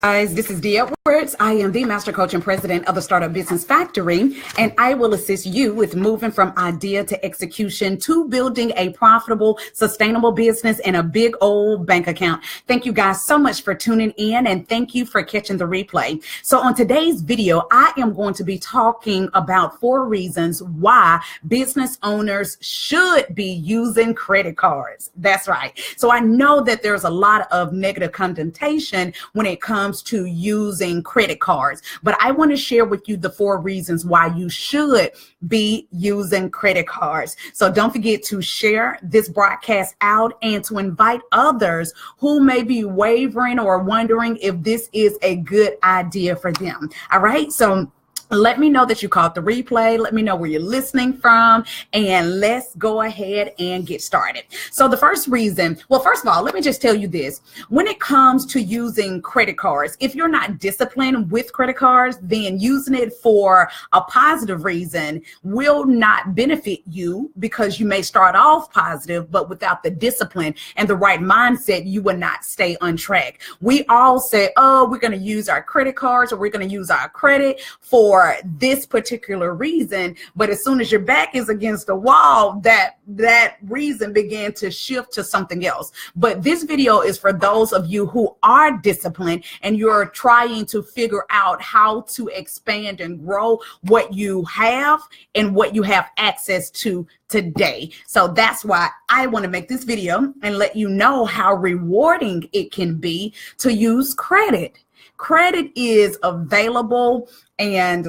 Guys, this is Dee Edwards. I am the Master Coach and President of the Startup Business Factory, and I will assist you with moving from idea to execution to building a profitable, sustainable business and a big old bank account. Thank you guys so much for tuning in, and thank you for catching the replay. So on today's video, I am going to be talking about 4 reasons why business owners should be using credit cards. That's right. So I know that there's a lot of negative connotation when it comes to using credit cards, but I want to share with you the 4 reasons why you should be using credit cards. So don't forget to share this broadcast out and to invite others who may be wavering or wondering if this is a good idea for them. All right. So let me know that you caught the replay. Let me know where you're listening from, and let's go ahead and get started. So the first reason, well, first of all, let me just tell you this. When it comes to using credit cards, if you're not disciplined with credit cards, then using it for a positive reason will not benefit you, because you may start off positive, but without the discipline and the right mindset, you will not stay on track. We all say, oh, we're going to use our credit cards, or we're going to use our credit for this particular reason, but as soon as your back is against the wall, that reason began to shift to something else. But this video is for those of you who are disciplined and you're trying to figure out how to expand and grow what you have and what you have access to today. So that's why I want to make this video and let you know how rewarding it can be to use credit. Credit is available, and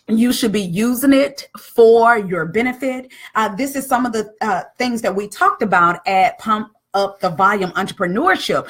you should be using it for your benefit. This is some of the things that we talked about at Pump Up the Volume Entrepreneurship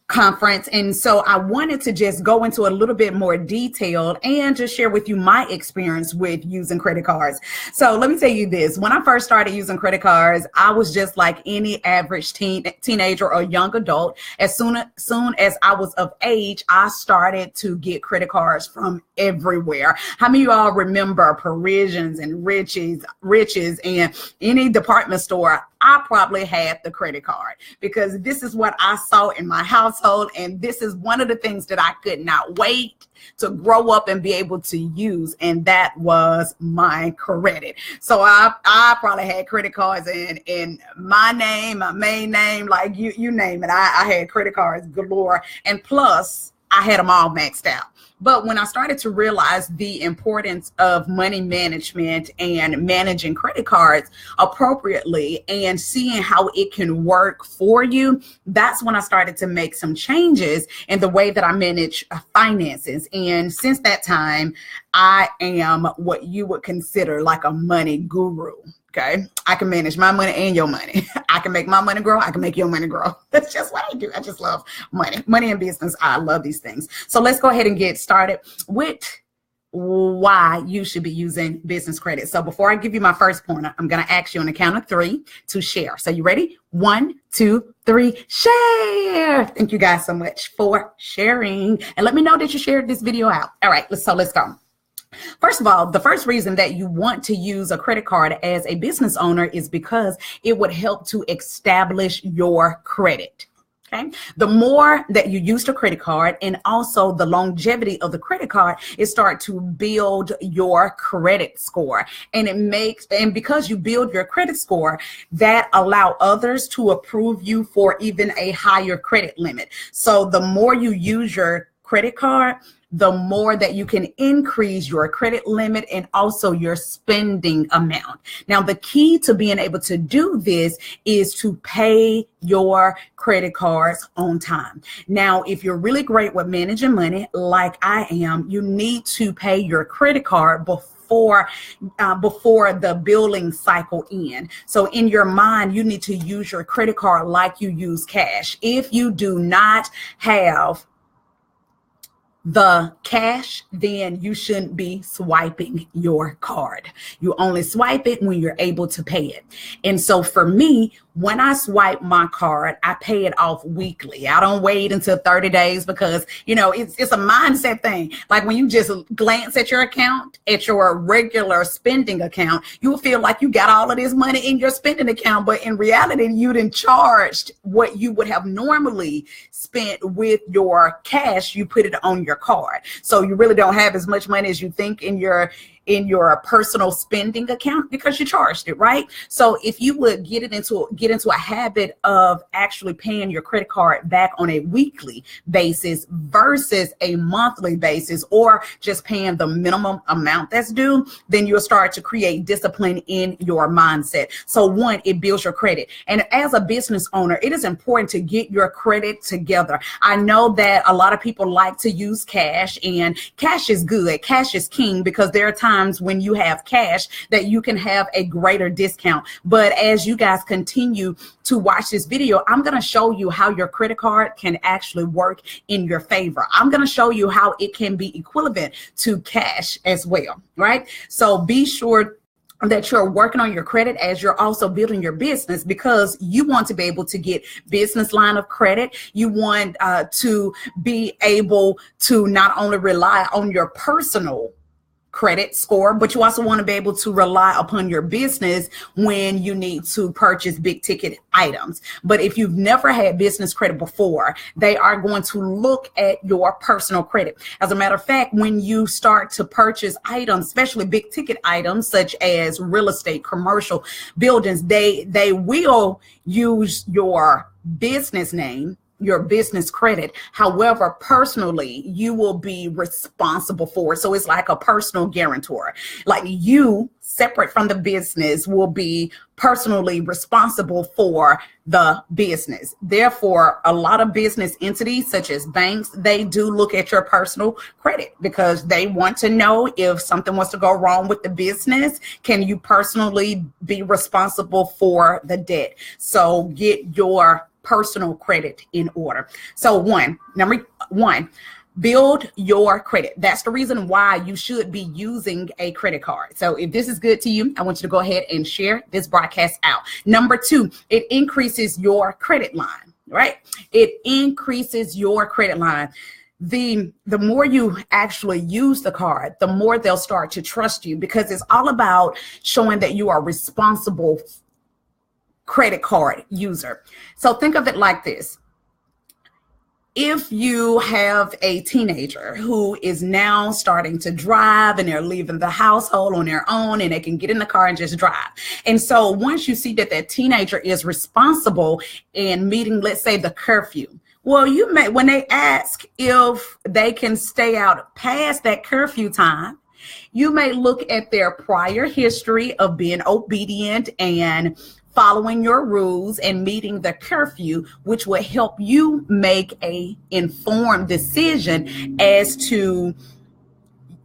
Conference. And so I wanted to just go into a little bit more detail and just share with you my experience with using credit cards. So let me tell you this. When I first started using credit cards, I was just like any average teenager or young adult. As soon as I was of age, I started to get credit cards from everywhere. How many of y'all remember Parisians and Riches and any department store? I probably had the credit card, because this is what I saw in my household. And this is one of the things that I could not wait to grow up and be able to use. And that was my credit. So I probably had credit cards in my name, my main name, like you name it. I had credit cards galore. And plus I had them all maxed out. But when I started to realize the importance of money management and managing credit cards appropriately and seeing how it can work for you, that's when I started to make some changes in the way that I manage finances. And since that time, I am what you would consider like a money guru. Okay, I can manage my money and your money. I can make my money grow. I can make your money grow. That's just what I do. I just love money and business. I love these things. So let's go ahead and get started with why you should be using business credit. So before I give you my first point, I'm going to ask you on the count of 3 to share. So you ready? 1, 2, 3, share. Thank you guys so much for sharing. And let me know that you shared this video out. All right, let's go. First of all, the first reason that you want to use a credit card as a business owner is because it would help to establish your credit. Okay. The more that you use the credit card, and also the longevity of the credit card, it starts to build your credit score. And because you build your credit score, that allow others to approve you for even a higher credit limit. So the more you use your credit card, the more that you can increase your credit limit and also your spending amount. Now, the key to being able to do this is to pay your credit cards on time. Now, if you're really great with managing money, like I am, you need to pay your credit card before the billing cycle end. So in your mind, you need to use your credit card like you use cash. If you do not have the cash, then you shouldn't be swiping your card. You only swipe it when you're able to pay it. And so for me, when I swipe my card, I pay it off weekly. I don't wait until 30 days because, it's a mindset thing. Like when you just glance at your account, at your regular spending account, you'll feel like you got all of this money in your spending account. But in reality, you didn't charged what you would have normally spent with your cash. You put it on your card. So you really don't have as much money as you think in your personal spending account because you charged it, right? So if you would get into a habit of actually paying your credit card back on a weekly basis versus a monthly basis, or just paying the minimum amount that's due, then you'll start to create discipline in your mindset. So one, it builds your credit. And as a business owner, it is important to get your credit together. I know that a lot of people like to use cash, and cash is good. Cash is king because there are times when you have cash that you can have a greater discount. But as you guys continue to watch this video, I'm going to show you how your credit card can actually work in your favor. I'm going to show you how it can be equivalent to cash as well, right? So be sure that you're working on your credit as you're also building your business, because you want to be able to get business line of credit. You want to be able to not only rely on your personal credit score, but you also want to be able to rely upon your business when you need to purchase big ticket items. But if you've never had business credit before, they are going to look at your personal credit. As a matter of fact, when you start to purchase items, especially big ticket items such as real estate, commercial buildings, they will use your business name, your business credit. However, personally, you will be responsible for it. So it's like a personal guarantor. Like you, separate from the business, will be personally responsible for the business. Therefore, a lot of business entities such as banks, they do look at your personal credit because they want to know if something was to go wrong with the business, can you personally be responsible for the debt? So get your personal credit in order. So number one, build your credit. That's the reason why you should be using a credit card. So if this is good to you, I want you to go ahead and share this broadcast out. Number two, it increases your credit line, right? It increases your credit line. The more you actually use the card, the more they'll start to trust you, because it's all about showing that you are responsible credit card user. So think of it like this. If you have a teenager who is now starting to drive and they're leaving the household on their own and they can get in the car and just drive. And so once you see that that teenager is responsible in meeting, let's say, the curfew, well, you may, when they ask if they can stay out past that curfew time, you may look at their prior history of being obedient and following your rules and meeting the curfew, which will help you make a informed decision as to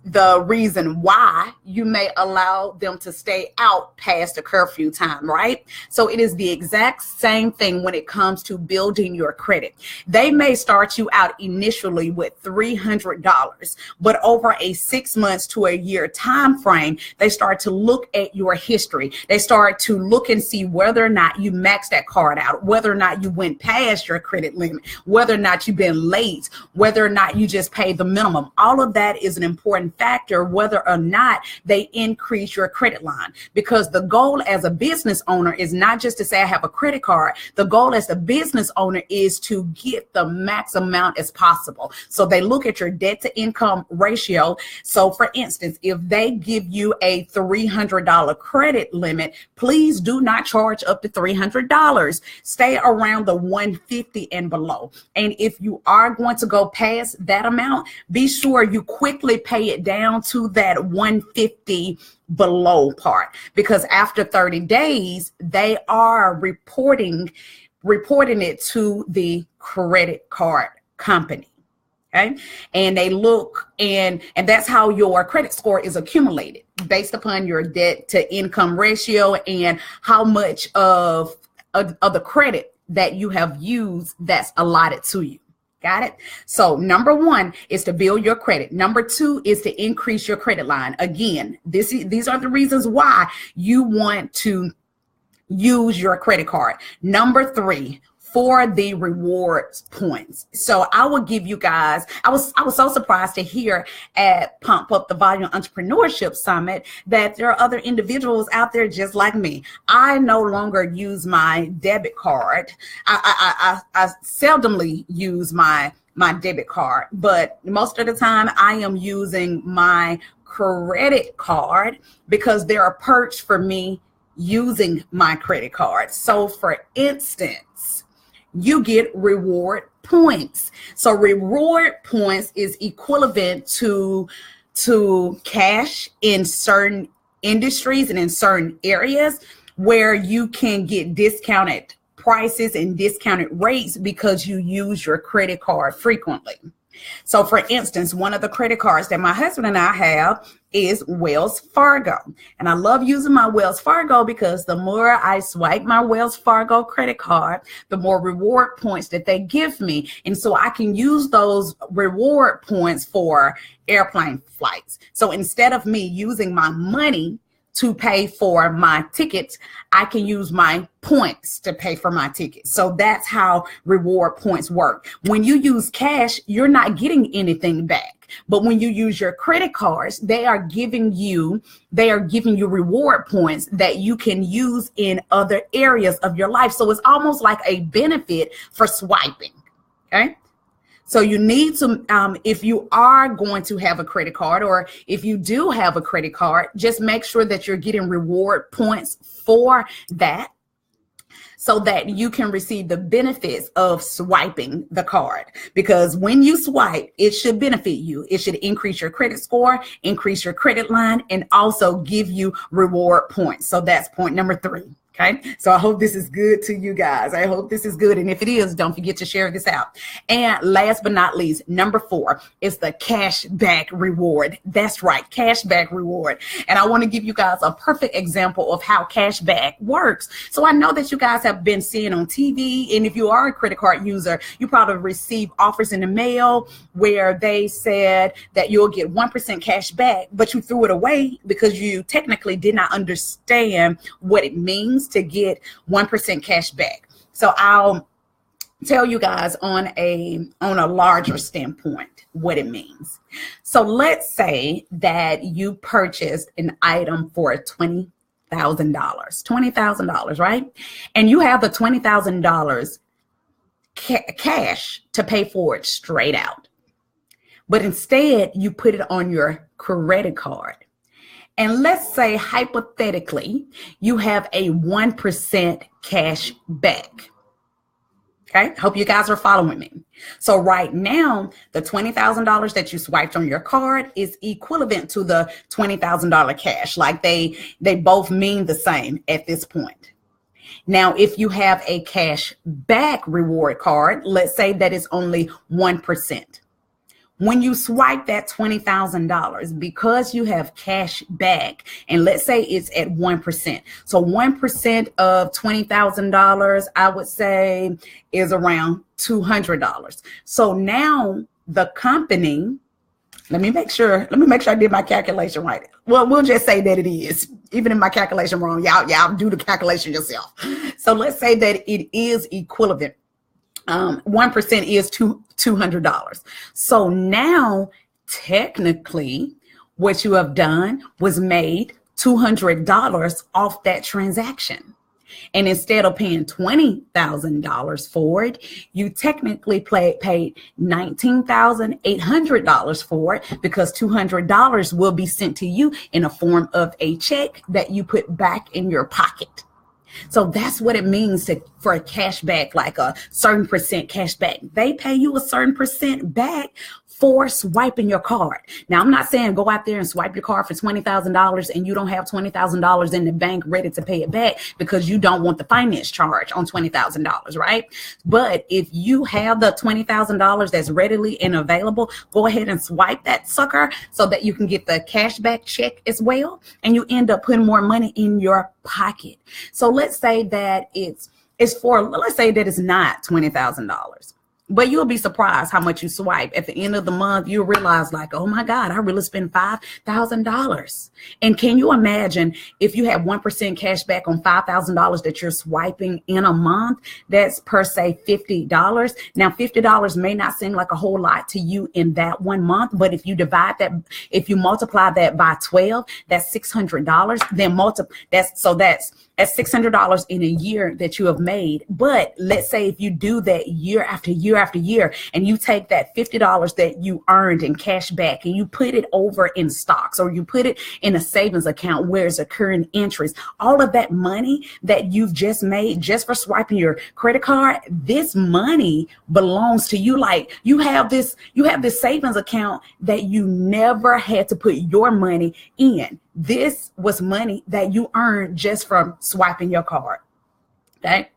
the reason why you may allow them to stay out past the curfew time, right? So it is the exact same thing when it comes to building your credit. They may start you out initially with $300, but over a 6 months to a year time frame, they start to look at your history. They start to look and see whether or not you maxed that card out, whether or not you went past your credit limit, whether or not you've been late, whether or not you just paid the minimum. All of that is an important factor, whether or not they increase your credit line, because the goal as a business owner is not just to say I have a credit card. The goal as a business owner is to get the max amount as possible. So they look at your debt to income ratio. So for instance, if they give you a $300 credit limit, please do not charge up to $300. Stay around the $150 and below. And if you are going to go past that amount, be sure you quickly pay it down to that $150 below part, because after 30 days, they are reporting it to the credit card company. Okay. And they look and that's how your credit score is accumulated based upon your debt to income ratio and how much of the credit that you have used that's allotted to you. Got it? So number one is to build your credit. Number two is to increase your credit line. Again, these are the reasons why you want to use your credit card. Number three, for the rewards points. So I will give you guys, I was so surprised to hear at Pump Up the Volume Entrepreneurship Summit that there are other individuals out there just like me. I no longer use my debit card. I seldomly use my debit card, but most of the time I am using my credit card because there are perks for me using my credit card. So for instance, you get reward points. So reward points is equivalent to cash in certain industries and in certain areas where you can get discounted prices and discounted rates because you use your credit card frequently. So for instance, one of the credit cards that my husband and I have is Wells Fargo. And I love using my Wells Fargo because the more I swipe my Wells Fargo credit card, the more reward points that they give me. And so I can use those reward points for airplane flights. So instead of me using my money to pay for my tickets, I can use my points to pay for my tickets. So that's how reward points work. When you use cash, you're not getting anything back. But when you use your credit cards, they are giving you reward points that you can use in other areas of your life. So it's almost like a benefit for swiping. Okay. So you need to, if you are going to have a credit card, or if you do have a credit card, just make sure that you're getting reward points for that so that you can receive the benefits of swiping the card. Because when you swipe, it should benefit you. It should increase your credit score, increase your credit line, and also give you reward points. So that's point number three. Okay, so I hope this is good to you guys. I hope this is good. And if it is, don't forget to share this out. And last but not least, number four is the cash back reward. That's right, cash back reward. And I want to give you guys a perfect example of how cash back works. So I know that you guys have been seeing on TV, and if you are a credit card user, you probably receive offers in the mail where they said that you'll get 1% cash back, but you threw it away because you technically did not understand what it means to get 1% cash back. So I'll tell you guys on a larger standpoint what it means. So let's say that you purchased an item for $20,000, right? And you have the $20,000 cash to pay for it straight out. But instead you put it on your credit card. And let's say hypothetically, you have a 1% cash back. Okay, hope you guys are following me. So right now, the $20,000 that you swiped on your card is equivalent to the $20,000 cash. Like they both mean the same at this point. Now, if you have a cash back reward card, let's say that is only 1%. When you swipe that $20,000, because you have cash back, and let's say it's at 1%. So 1% of $20,000, I would say, is around $200. So now the company, let me make sure I did my calculation right. Well, we'll just say that it is. Even if my calculation wrong, y'all do the calculation yourself. So let's say that it is equivalent. 1% is $200. So now technically what you have done was made $200 off that transaction. And instead of paying $20,000 for it, you technically paid $19,800 for it, because $200 will be sent to you in a form of a check that you put back in your pocket. So that's what it means for a cash back, like a certain percent cash back. They pay you a certain percent back for swiping your card. Now, I'm not saying go out there and swipe your card for $20,000 and you don't have $20,000 in the bank ready to pay it back because you don't want the finance charge on $20,000, right? But if you have the $20,000 that's readily and available, go ahead and swipe that sucker so that you can get the cash back check as well. And you end up putting more money in your pocket. So let's say that let's say that it's not $20,000. But you'll be surprised how much you swipe. At the end of the month, you'll realize like, oh my God, I really spent $5,000. And can you imagine if you have 1% cash back on $5,000 that you're swiping in a month? That's per se $50. Now, $50 may not seem like a whole lot to you in that 1 month, but if you divide that, if you multiply that by 12, that's $600. Then that's $600 in a year that you have made. But let's say if you do that year after year after year, and you take that $50 that you earned in cash back and you put it over in stocks, or you put it in a savings account where it's occurring interest, all of that money that you've just made just for swiping your credit card, this money belongs to you. Like you have this savings account that you never had to put your money in. This was money that you earned just from swiping your card. Okay.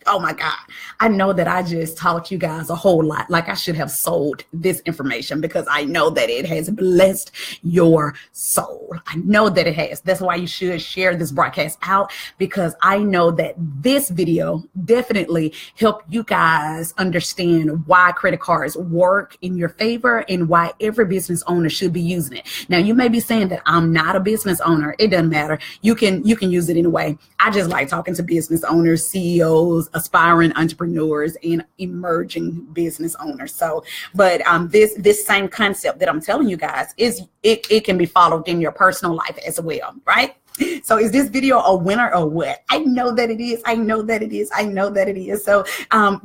Oh my God. I know that I just taught you guys a whole lot. Like I should have sold this information because I know that it has blessed your soul. I know that it has. That's why you should share this broadcast out, because I know that this video definitely helped you guys understand why credit cards work in your favor and why every business owner should be using it. Now, you may be saying that I'm not a business owner. It doesn't matter. You can use it anyway. I just like talking to business owners, CEOs, aspiring entrepreneurs, and emerging business owners. So, but this same concept that I'm telling you guys it can be followed in your personal life as well, right? So is this video a winner or what? I know that it is. I know that it is. I know that it is. So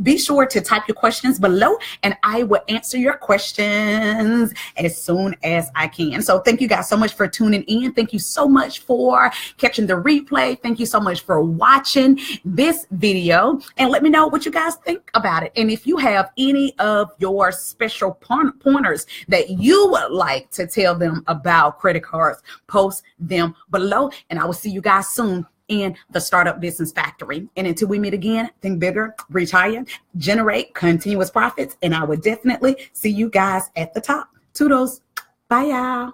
be sure to type your questions below and I will answer your questions as soon as I can. So thank you guys so much for tuning in. Thank you so much for catching the replay. Thank you so much for watching this video, and let me know what you guys think about it. And if you have any of your special pointers that you would like to tell them about credit cards, post them below. And I will see you guys soon in the Startup Business Factory. And until we meet again, think bigger, reach higher, generate continuous profits. And I will definitely see you guys at the top. Toodles. Bye, y'all.